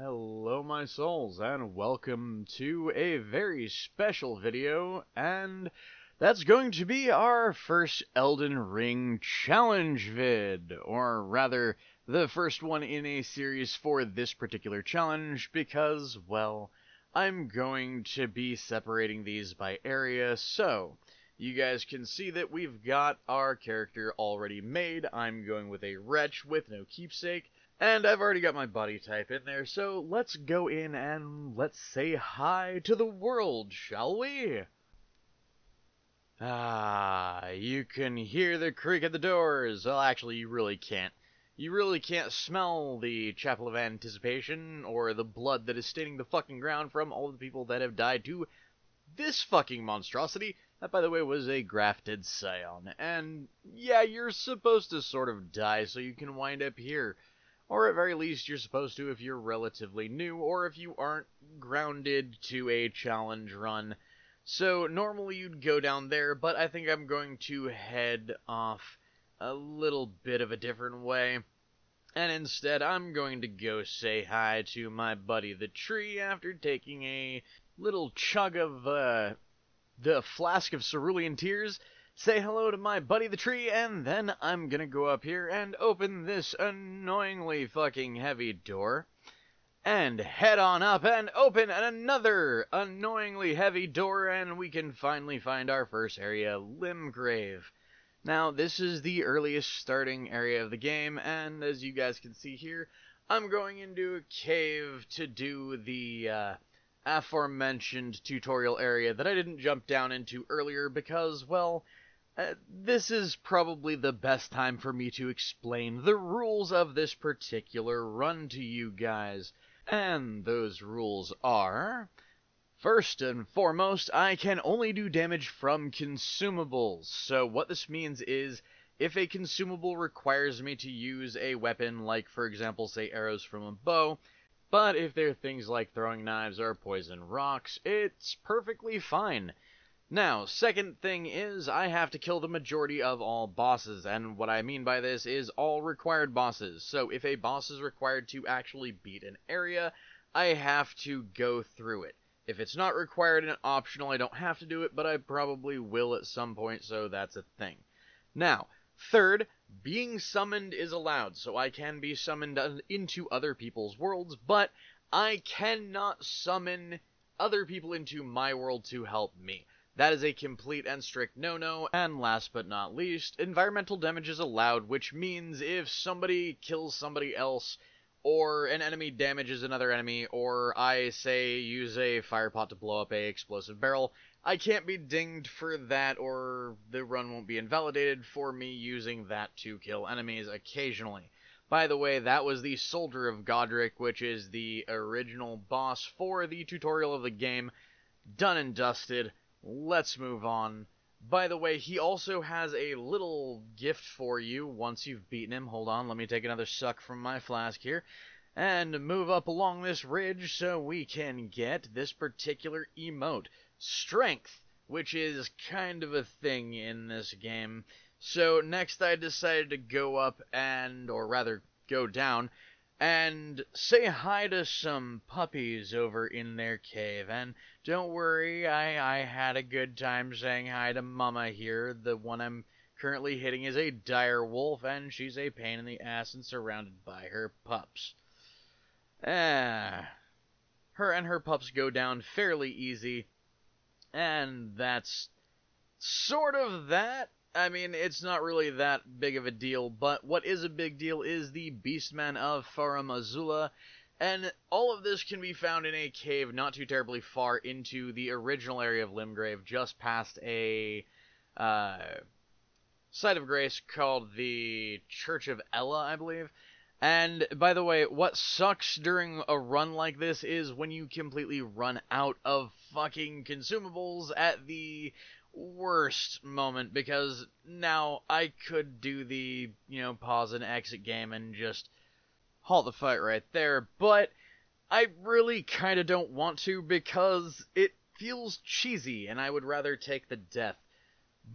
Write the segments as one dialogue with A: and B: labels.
A: Hello my souls, and welcome to a very special video, and that's going to be our first Elden Ring challenge vid, or rather, the first one in a series for this particular challenge, because, well, I'm going to be separating these by area, so you guys can see that we've got our character already made. I'm going with a wretch with no keepsake. And I've already got my body type in there, so let's go in and let's say hi to the world, shall we? You can hear the creak of the doors. Well, actually, you really can't. You really can't smell the Chapel of Anticipation or the blood that is staining the fucking ground from all the people that have died to this fucking monstrosity. That, by the way, was a grafted scion. And yeah, you're supposed to sort of die so you can wind up here. Or at very least, you're supposed to if you're relatively new, or if you aren't grounded to a challenge run. So normally you'd go down there, but I think I'm going to head off a little bit of a different way. And instead, I'm going to go say hi to my buddy the tree after taking a little chug of the flask of cerulean tears. Say hello to my buddy the tree, and then I'm gonna go up here and open this annoyingly fucking heavy door. And head on up and open another annoyingly heavy door, and we can finally find our first area, Limgrave. Now, this is the earliest starting area of the game, and as you guys can see here, I'm going into a cave to do the aforementioned tutorial area that I didn't jump down into earlier because, well, this is probably the best time for me to explain the rules of this particular run to you guys. And those rules are: first and foremost, I can only do damage from consumables. So what this means is, if a consumable requires me to use a weapon, like for example, say arrows from a bow, but if they're things like throwing knives or poison rocks, it's perfectly fine. Now, second thing is, I have to kill the majority of all bosses, and what I mean by this is all required bosses. So if a boss is required to actually beat an area, I have to go through it. If it's not required and optional, I don't have to do it, but I probably will at some point, so that's a thing. Now, third, being summoned is allowed, so I can be summoned into other people's worlds, but I cannot summon other people into my world to help me. That is a complete and strict no-no. And last but not least, environmental damage is allowed, which means if somebody kills somebody else, or an enemy damages another enemy, or I, say, use a fire pot to blow up a explosive barrel, I can't be dinged for that, or the run won't be invalidated for me using that to kill enemies occasionally. By the way, that was the Soldier of Godric, which is the original boss for the tutorial of the game. Done and dusted. Let's move on. By the way, he also has a little gift for you once you've beaten him. Hold on, let me take another suck from my flask here. And move up along this ridge so we can get this particular emote. Strength, which is kind of a thing in this game. So next I decided to go up and, or rather go down, and say hi to some puppies over in their cave. And don't worry, I had a good time saying hi to Mama here. The one I'm currently hitting is a dire wolf, and she's a pain in the ass and surrounded by her pups. Her and her pups go down fairly easy, and that's sort of that. I mean, it's not really that big of a deal, but what is a big deal is the Beastmen of Farum Azula, and all of this can be found in a cave not too terribly far into the original area of Limgrave, just past a site of grace called the Church of Ella, I believe. And, by the way, what sucks during a run like this is when you completely run out of fucking consumables at the worst moment, because now I could do the, pause and exit game and just halt the fight right there, but I really kind of don't want to because it feels cheesy and I would rather take the death.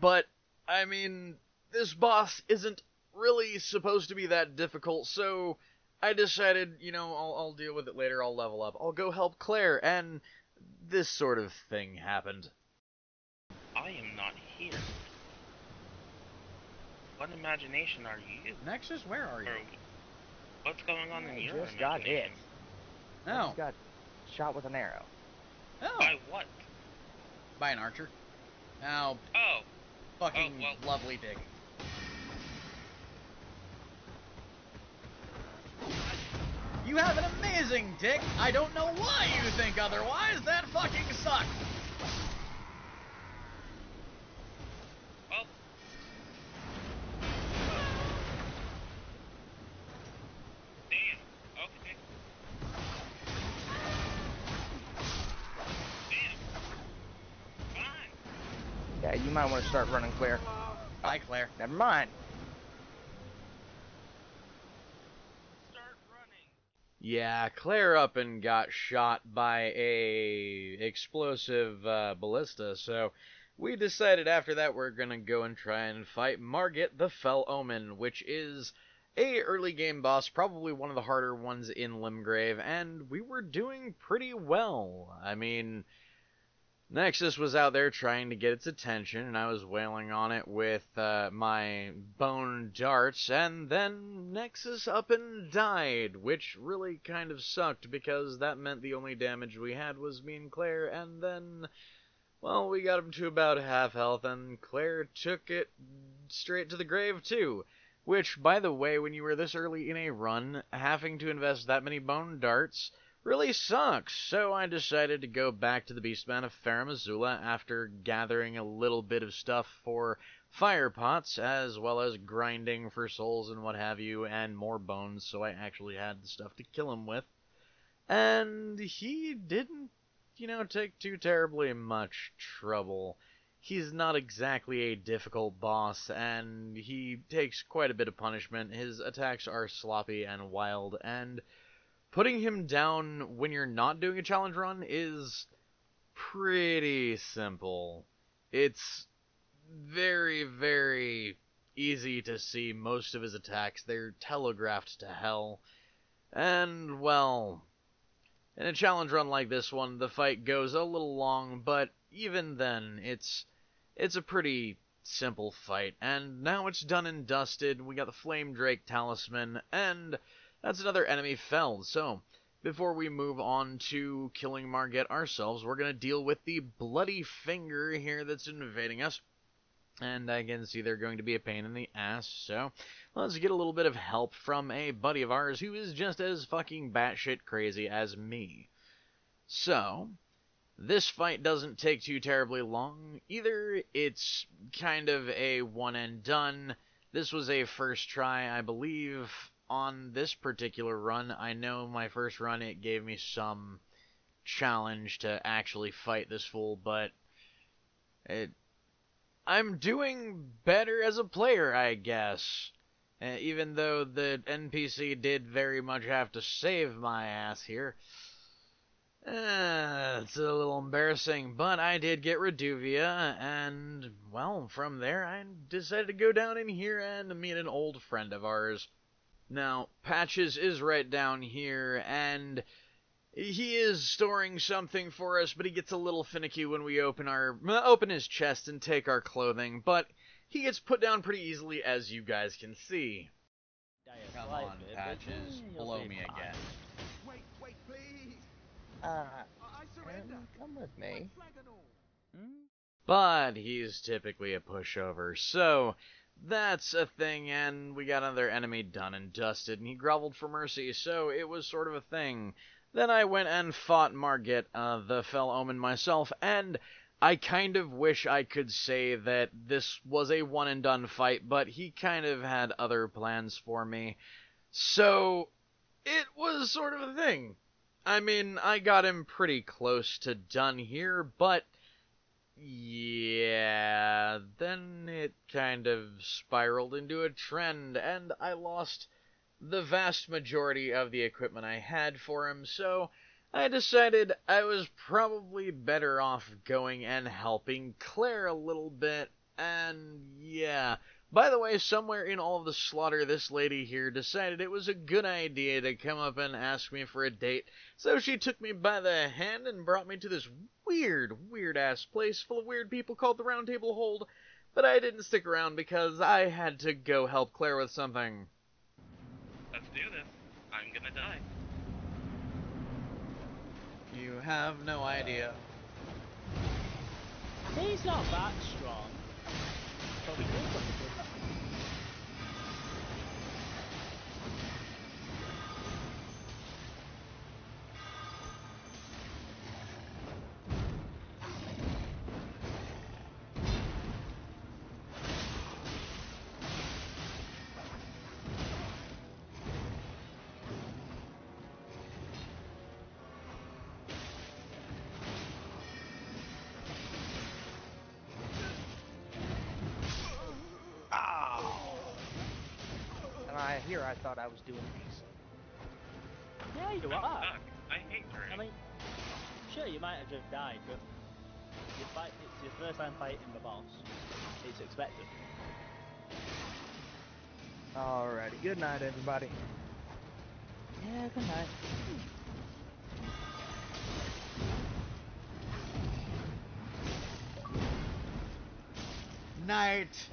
A: But, I mean, this boss isn't really supposed to be that difficult, so I decided, I'll deal with it later, I'll level up. I'll go help Claire, and this sort of thing happened.
B: I am not here. What imagination are you?
A: Nexus, where are you?
B: Or what's going on in your
C: just got hit.
A: Oh.
C: I just got shot with an arrow.
A: Oh.
B: By what?
A: By an archer. Oh.
B: Oh.
A: Fucking
B: well.
A: lovely dig. You have an amazing dick. I don't know why you think otherwise. That fucking sucks.
B: Well. Damn. Okay. Damn. Fine.
C: Yeah, you might want to start running, Claire.
A: Bye, Claire.
C: Never mind.
B: Start running.
A: Yeah, Claire up and got shot by a explosive ballista, so we decided after that we're gonna go and try and fight Margit the Fell Omen, which is a early game boss, probably one of the harder ones in Limgrave, and we were doing pretty well. I mean, Nexus was out there trying to get its attention, and I was wailing on it with my bone darts, and then Nexus up and died, which really kind of sucked, because that meant the only damage we had was me and Claire, and then, well, we got him to about half health, and Claire took it straight to the grave, too. Which, by the way, when you were this early in a run, having to invest that many bone darts really sucks, so I decided to go back to the Beastman of Farum Azula after gathering a little bit of stuff for fire pots, as well as grinding for souls and what have you, and more bones, so I actually had the stuff to kill him with. And he didn't, take too terribly much trouble. He's not exactly a difficult boss, and he takes quite a bit of punishment. His attacks are sloppy and wild, and putting him down when you're not doing a challenge run is pretty simple. It's very, very easy to see most of his attacks. They're telegraphed to hell. And, well, in a challenge run like this one, the fight goes a little long, but even then, it's a pretty simple fight. And now it's done and dusted. We got the Flame Drake Talisman, and that's another enemy felled. So, before we move on to killing Margit ourselves, we're going to deal with the bloody finger here that's invading us. And I can see they're going to be a pain in the ass, so let's get a little bit of help from a buddy of ours who is just as fucking batshit crazy as me. So, this fight doesn't take too terribly long. Either it's kind of a one and done. This was a first try, I believe, on this particular run. I know my first run it gave me some challenge to actually fight this fool, but I'm doing better as a player, I guess. Even though the NPC did very much have to save my ass here. It's a little embarrassing, but I did get Reduvia, and, well, from there I decided to go down in here and meet an old friend of ours. Now, Patches is right down here, and he is storing something for us, but he gets a little finicky when we open his chest and take our clothing, but he gets put down pretty easily, as you guys can see. Come on, Patches, blow me again.
D: Wait, please. I surrender.
C: Come with me.
A: But he's typically a pushover, so that's a thing, and we got another enemy done and dusted, and he groveled for mercy, so it was sort of a thing. Then I went and fought Margit, the Fell Omen myself, and I kind of wish I could say that this was a one-and-done fight, but he kind of had other plans for me. So, it was sort of a thing. I mean, I got him pretty close to done here, but yeah, then it kind of spiraled into a trend, and I lost the vast majority of the equipment I had for him, so I decided I was probably better off going and helping Claire a little bit, and yeah, By the way, somewhere in all of the slaughter, this lady here decided it was a good idea to come up and ask me for a date, so she took me by the hand and brought me to this weird-ass place full of weird people called the Round Table Hold, but I didn't stick around because I had to go help Claire with something.
B: Let's do this. I'm gonna die.
A: You have no idea.
E: He's not that strong. But we do something good.
C: Here I thought I was doing decent.
E: Yeah, you
B: I'm
E: are.
B: stuck. I hate turning.
E: I mean, sure, you might have just died, but it's your first time fighting the boss. It's expected.
C: Alrighty, good night, everybody.
E: Yeah, good night.
A: Night.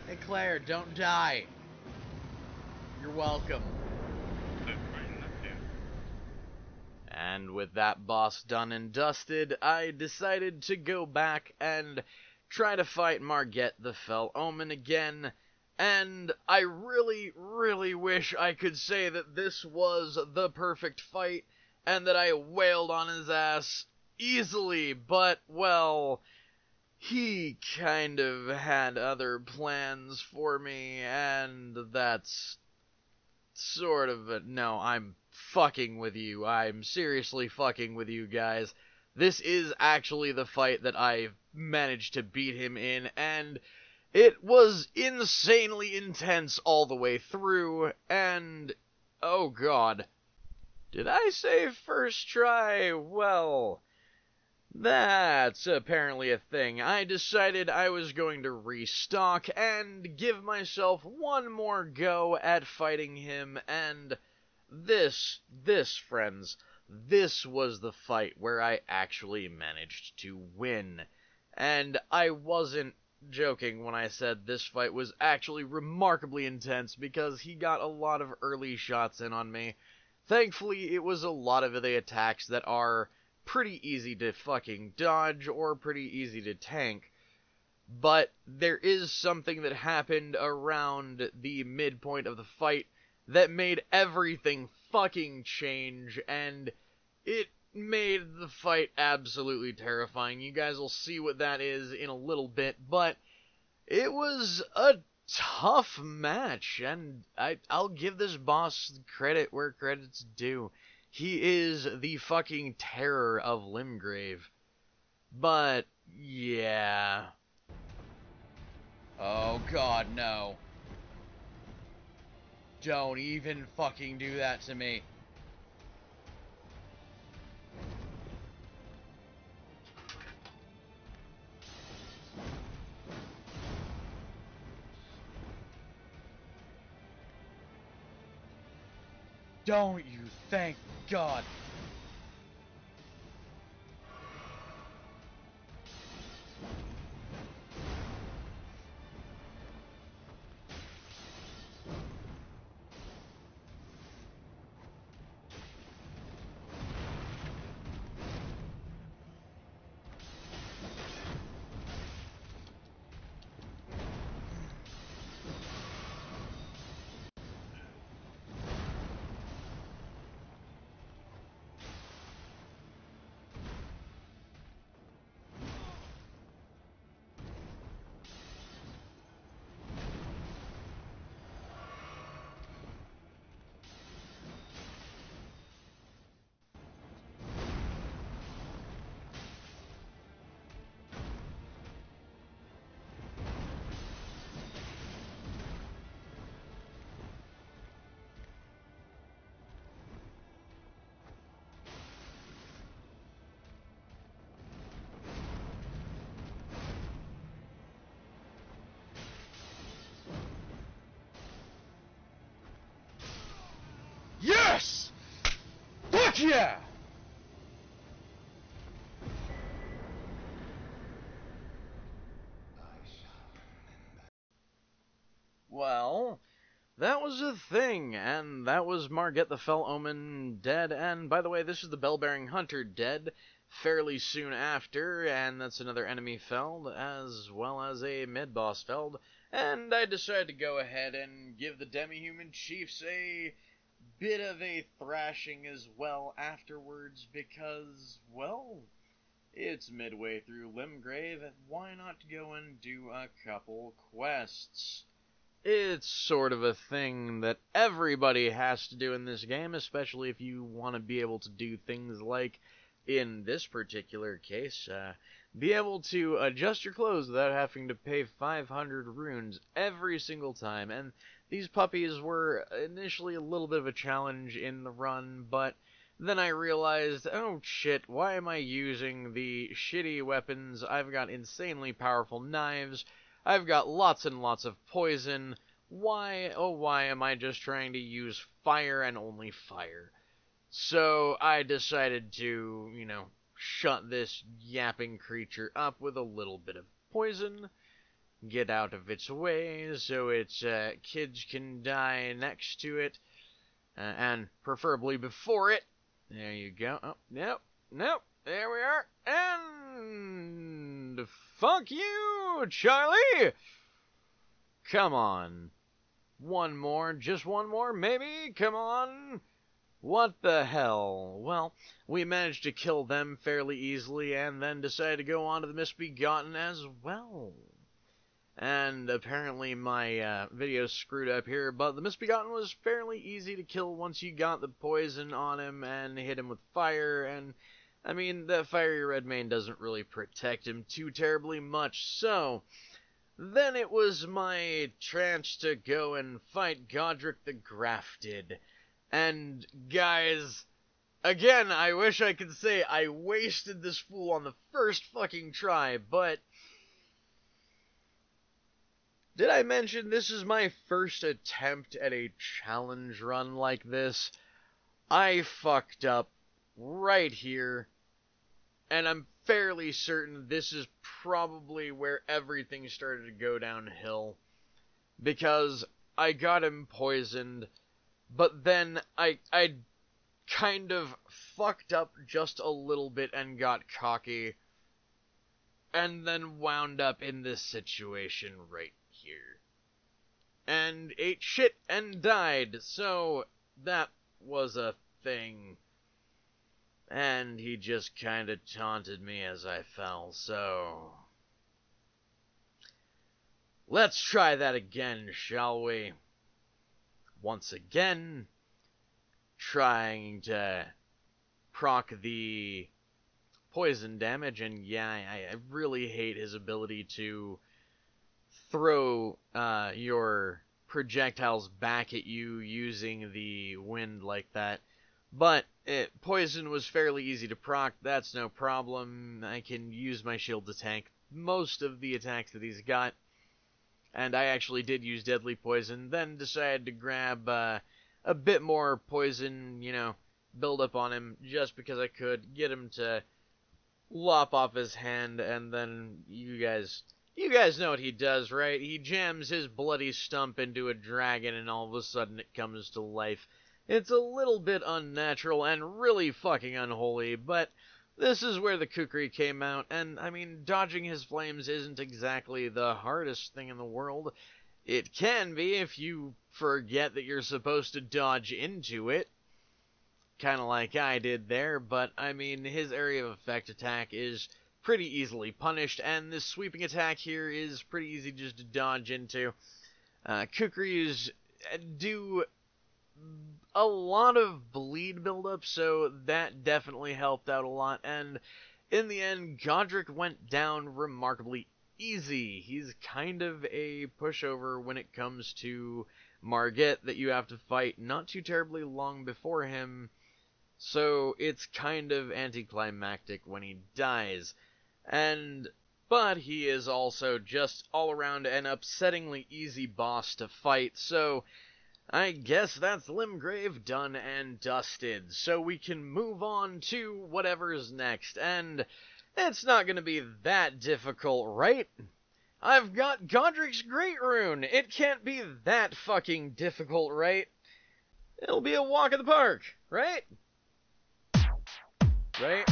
A: Hey Claire, don't die. You're welcome.
B: I'm trying not to.
A: And with that boss done and dusted, I decided to go back and try to fight Margit the Fell Omen again. And I really wish I could say that this was the perfect fight and that I wailed on his ass easily, but, well, he kind of had other plans for me, and that's sort of a, no, I'm fucking with you. I'm seriously fucking with you guys. This is actually the fight that I managed to beat him in, and it was insanely intense all the way through, and oh god. Did I say first try? Well, that's apparently a thing. I decided I was going to restock and give myself one more go at fighting him, and this, friends, this was the fight where I actually managed to win. And I wasn't joking when I said this fight was actually remarkably intense because he got a lot of early shots in on me. Thankfully, it was a lot of the attacks that are pretty easy to fucking dodge or pretty easy to tank. But there is something that happened around the midpoint of the fight that made everything fucking change, and it made the fight absolutely terrifying. You guys will see what that is in a little bit, but it was a tough match, and I'll give this boss credit where credit's due. He is the fucking terror of Limgrave. But, yeah. Oh god, no. Don't even fucking do that to me. Don't you, thank God. Yeah! Well, that was a thing, and that was Margit the Fell Omen dead, and by the way, this is the Bell-Bearing Hunter dead fairly soon after, and that's another enemy felled, as well as a mid-boss felled, and I decided to go ahead and give the demi-human chiefs a bit of a thrashing as well afterwards, because, well, it's midway through Limgrave, and why not go and do a couple quests? It's sort of a thing that everybody has to do in this game, especially if you want to be able to do things like, in this particular case, be able to adjust your clothes without having to pay 500 runes every single time. And these puppies were initially a little bit of a challenge in the run, but then I realized, oh shit, why am I using the shitty weapons? I've got insanely powerful knives, I've got lots and lots of poison. Why, oh why am I just trying to use fire and only fire? So I decided to, shut this yapping creature up with a little bit of poison, get out of its way so its kids can die next to it, and preferably before it. There you go. Oh, nope, there we are. And fuck you, Charlie! Come on. One more, just one more, maybe? Come on. What the hell? Well, we managed to kill them fairly easily, and then decided to go on to the Misbegotten as well. And apparently my video's screwed up here, but the Misbegotten was fairly easy to kill once you got the poison on him and hit him with fire, and I mean, that fiery red mane doesn't really protect him too terribly much, so then it was my chance to go and fight Godric the Grafted. And guys, again, I wish I could say I wasted this fool on the first fucking try, but did I mention this is my first attempt at a challenge run like this? I fucked up right here, and I'm fairly certain this is probably where everything started to go downhill, because I got him poisoned, but then I kind of fucked up just a little bit and got cocky, and then wound up in this situation right here. And ate shit and died, so that was a thing. And he just kinda taunted me as I fell, so let's try that again, shall we? Once again, trying to proc the poison damage, and yeah, I really hate his ability to throw your projectiles back at you using the wind like that. But poison was fairly easy to proc, that's no problem. I can use my shield to tank most of the attacks that he's got. And I actually did use deadly poison, then decided to grab a bit more poison, build up on him just because I could, get him to lop off his hand, and then you guys know what he does, right? He jams his bloody stump into a dragon and all of a sudden it comes to life. It's a little bit unnatural and really fucking unholy, but this is where the kukri came out, and I mean, dodging his flames isn't exactly the hardest thing in the world. It can be if you forget that you're supposed to dodge into it, kinda like I did there, but I mean, his area of effect attack is pretty easily punished, and this sweeping attack here is pretty easy just to dodge into. Kukris do a lot of bleed buildup, so that definitely helped out a lot, and in the end, Godric went down remarkably easy. He's kind of a pushover when it comes to Margit that you have to fight not too terribly long before him, so it's kind of anticlimactic when he dies. But he is also just all around an upsettingly easy boss to fight, so I guess that's Limgrave done and dusted, so we can move on to whatever's next, and it's not gonna be that difficult, right? I've got Godric's Great Rune! It can't be that fucking difficult, right? It'll be a walk in the park, right? Right?